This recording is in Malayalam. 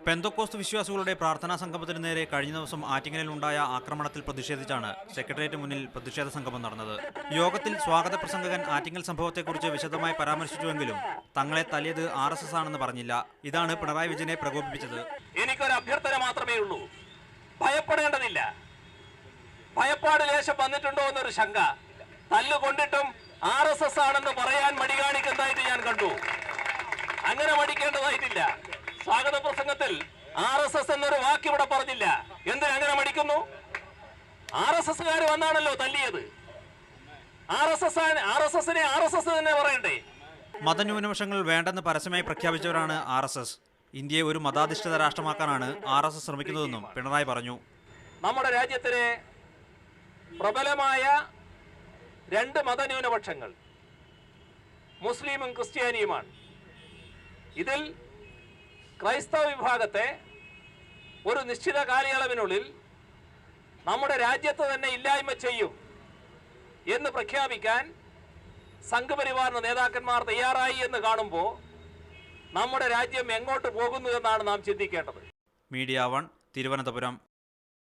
പെന്തക്കോസ്ത് വിശ്വാസികളുടെ പ്രാർത്ഥനാ സംഗമത്തിന് നേരെ കഴിഞ്ഞ ദിവസം ആറ്റിങ്ങലിലുണ്ടായ ആക്രമണത്തിൽ പ്രതിഷേധിച്ചാണ് സെക്രട്ടേറിയറ്റ് മുന്നിൽ പ്രതിഷേധ സംഗമം നടന്നത്. യോഗത്തിൽ സ്വാഗത പ്രസംഗകൻ ആറ്റിങ്ങൽ സംഭവത്തെക്കുറിച്ച് വിശദമായി പരാമർശിച്ചുവെങ്കിലും തങ്ങളെ തല്ലിയത് RSS ആണെന്ന് പറഞ്ഞില്ല. ഇതാണ് പിണറായി വിജയനെ പ്രകോപിപ്പിച്ചത്. എനിക്കൊരു അഭ്യർത്ഥന മാത്രമേ ഉള്ളൂ, ഭയപ്പെടേണ്ടതില്ല. ഭയപ്പാട് ലേശം വന്നിട്ടുണ്ടോ എന്നൊരു ശങ്ക. തല്ലുകൊണ്ടിട്ടും RSS ആണെന്ന് പറയാൻ മടി കാണിക്കുന്നതായിട്ട് ഞാൻ കണ്ടു. അങ്ങനെ മടിക്കേണ്ടതായിട്ടില്ല. സ്വാഗത പ്രസംഗത്തിൽ RSS എന്നൊരു വാക്ക് ഇവിടെ പറഞ്ഞില്ല. എന്തിനങ്ങനെ മടിക്കുന്നു? RSSകാർ വന്നാണല്ലോ തല്ലിയത്. RSSനെ RSS തന്നെ പറയണ്ടേ? മതന്യൂനപക്ഷങ്ങൾ വേണ്ടെന്ന് പരസ്യമായി പ്രഖ്യാപിച്ചവരാണ് RSS. ഇന്ത്യയെ ഒരു മതാധിഷ്ഠിത രാഷ്ട്രമാക്കാനാണ് RSS ശ്രമിക്കുന്നതെന്നും പിണറായി പറഞ്ഞു. നമ്മുടെ രാജ്യത്തിലെ പ്രബലമായ രണ്ട് മതന്യൂനപക്ഷങ്ങൾ മുസ്ലിമും ക്രിസ്ത്യാനിയുമാണ്. ഇതിൽ ക്രൈസ്തവ വിഭാഗത്തെ ഒരു നിശ്ചിത കാലയളവിനുള്ളിൽ നമ്മുടെ രാജ്യത്ത് തന്നെ ഇല്ലായ്മ ചെയ്യും എന്ന് പ്രഖ്യാപിക്കാൻ സംഘപരിവാറിന്റെ നേതാക്കന്മാർ തയ്യാറായി എന്ന് കാണുമ്പോൾ നമ്മുടെ രാജ്യം എങ്ങോട്ട് പോകുന്നു എന്നാണ് നാം ചിന്തിക്കേണ്ടത്. മീഡിയ 1 തിരുവനന്തപുരം.